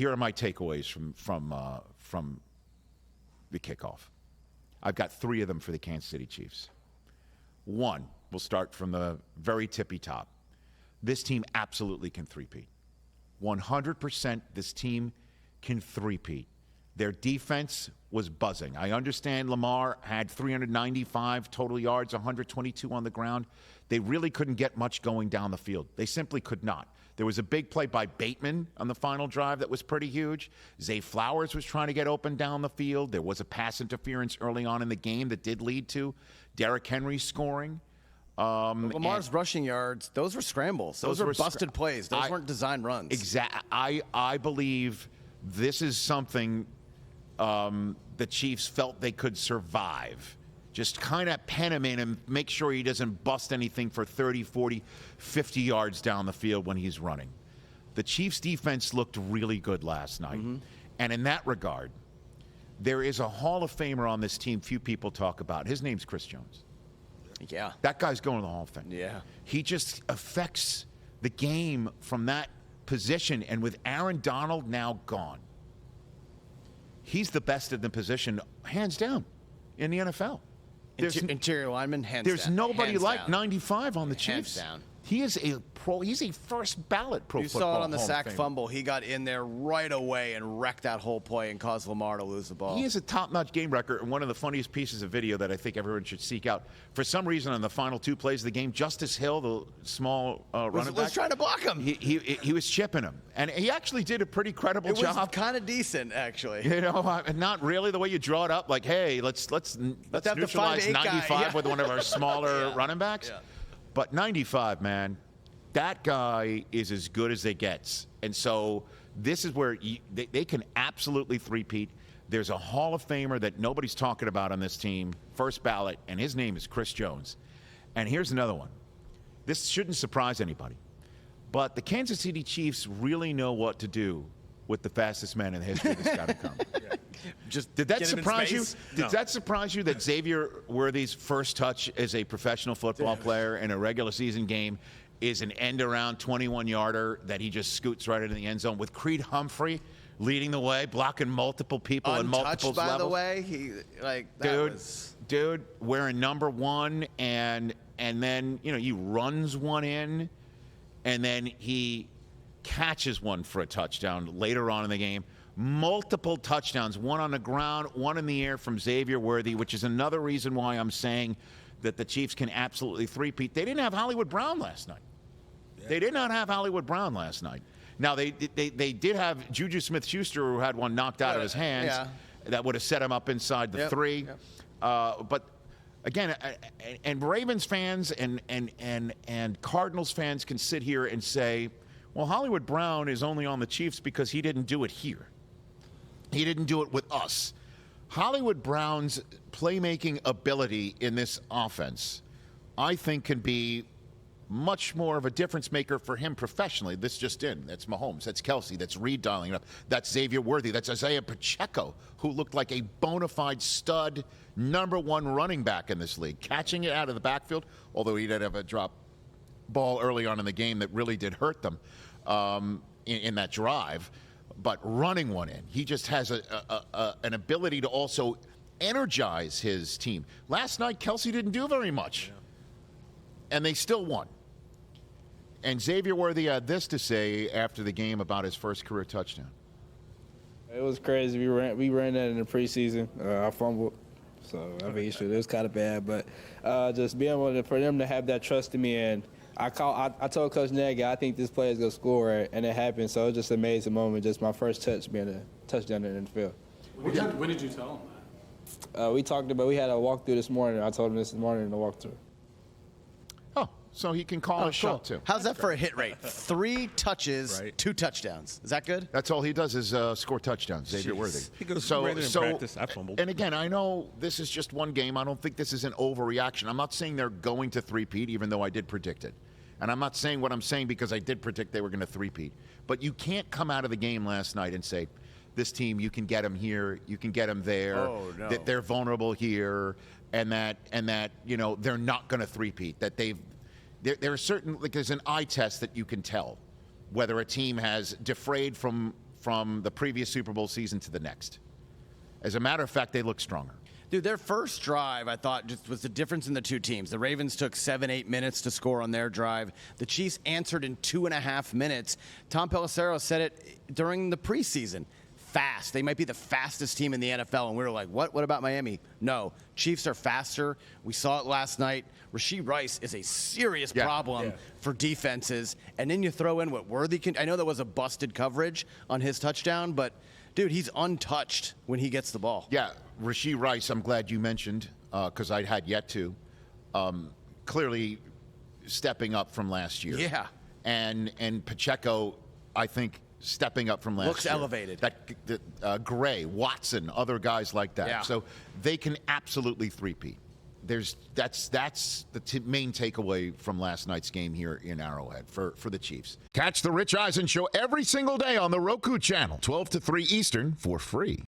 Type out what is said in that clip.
here are my takeaways from the kickoff. I've got 3 of them for the Kansas City Chiefs. 1, we'll start from the very tippy top. This team absolutely can three-peat. 100% this team can three-peat. Their defense was buzzing. I understand Lamar had 395 total yards, 122 on the ground. They really couldn't get much going down the field. They simply could not. There was a big play by Bateman on the final drive that was pretty huge. Zay Flowers was trying to get open down the field. There was a pass interference early on in the game that did lead to Derrick Henry scoring. Lamar's rushing yards, those were scrambles. Those were busted plays. Those weren't designed runs. Exactly. I believe this is something the Chiefs felt they could survive. Just kind of pen him in and make sure he doesn't bust anything for 30, 40, 50 yards down the field when he's running. The Chiefs' defense looked really good last night. Mm-hmm. And in that regard, there is a Hall of Famer on this team few people talk about. His name's Chris Jones. Yeah. That guy's going to the Hall of Fame. Yeah. He just affects the game from that position. And with Aaron Donald now gone, he's the best in the position, hands down, in the NFL. Interior lineman, hands down. There's nobody hands like down. 95 on the Chiefs. Hands down. He is a pro. He's a first ballot pro football. You saw it on the Hall sack of Famer. fumble. He got in there right away and wrecked that whole play and caused Lamar to lose the ball. He is a top-notch game wrecker and one of the funniest pieces of video that I think everyone should seek out. For some reason, on the final 2 plays of the game, Justice Hill, the small running back, was trying to block him. He was chipping him, and he actually did a pretty credible job. It was kind of decent, actually. You know, not really the way you draw it up. Like, hey, let's neutralize 95 with one of our smaller running backs. Yeah. But 95, man. That guy is as good as they gets. And so this is where they can absolutely three-peat. There's a Hall of Famer that nobody's talking about on this team, first ballot, and his name is Chris Jones. And here's another one. This shouldn't surprise anybody. But the Kansas City Chiefs really know what to do with the fastest man in the history that's got to come. Yeah. Did that surprise you? No. Did that surprise you that Xavier Worthy's first touch as a professional football player in a regular season game is an end-around 21-yarder that he just scoots right into the end zone with Creed Humphrey leading the way, blocking multiple people and multiple levels? By the way, dude, wearing number 1, and then he runs one in, and then he catches one for a touchdown later on in the game. Multiple touchdowns, one on the ground, one in the air from Xavier Worthy, which is another reason why I'm saying that the Chiefs can absolutely three-peat. They didn't have Hollywood Brown last night. Yeah. They did not have Hollywood Brown last night. Now, they did have Juju Smith-Schuster, who had one knocked out of his hands. Yeah. That would have set him up inside the 3. Yep. But again, and Ravens fans and Cardinals fans can sit here and say, well, Hollywood Brown is only on the Chiefs because he didn't do it here. He didn't do it with us. Hollywood Brown's playmaking ability in this offense, I think, can be much more of a difference maker for him professionally. This just in. That's Mahomes. That's Kelsey. That's Reed dialing it up. That's Xavier Worthy. That's Isaiah Pacheco, who looked like a bona fide stud #1 running back in this league, catching it out of the backfield, although he did have a drop ball early on in the game that really did hurt them in that drive. But running one in, he just has an ability to also energize his team. Last night, Kelsey didn't do very much, and they still won. And Xavier Worthy had this to say after the game about his first career touchdown. It was crazy. We ran that in the preseason. I fumbled, so I mean, it was kind of bad. But just being able for them to have that trust in me, and I told Coach Nagy, I think this player is going to score, and it happened. So it was just an amazing moment, just my first touch being a touchdown in the field. When did you tell him that? We talked about, we had a walkthrough this morning. I told him this morning in the walkthrough. Oh, so he can call a shot too. How's that for a hit rate? 3 touches, 2 touchdowns. Is that good? That's all he does is score touchdowns, Xavier Worthy. He goes right in practice. I fumbled. And again, I know this is just one game. I don't think this is an overreaction. I'm not saying they're going to three-peat, even though I did predict it. And I'm not saying what I'm saying because I did predict they were going to three-peat. But you can't come out of the game last night and say, this team, you can get them here, you can get them there, that they're vulnerable here, and that they're not going to three-peat. That there are certain, like there's an eye test that you can tell whether a team has defrayed from from the previous Super Bowl season to the next. As a matter of fact, they look stronger. Dude, their first drive, I thought, just was the difference in the two teams. The Ravens took 7-8 minutes to score on their drive. The Chiefs answered in 2.5 minutes. Tom Pelissero said it during the preseason. Fast. They might be the fastest team in the NFL. And we were like, what? What about Miami? No. Chiefs are faster. We saw it last night. Rashee Rice is a serious problem for defenses. And then you throw in what Worthy can. I know that was a busted coverage on his touchdown, but, dude, he's untouched when he gets the ball. Yeah. Rashee Rice, I'm glad you mentioned, because I had yet to. Clearly stepping up from last year. Yeah. And Pacheco, I think, stepping up from last year. Looks elevated. That Gray, Watson, other guys like that. Yeah. So they can absolutely three-peat. That's the main takeaway from last night's game here in Arrowhead for the Chiefs. Catch the Rich Eisen Show every single day on the Roku channel, 12 to 3 Eastern, for free.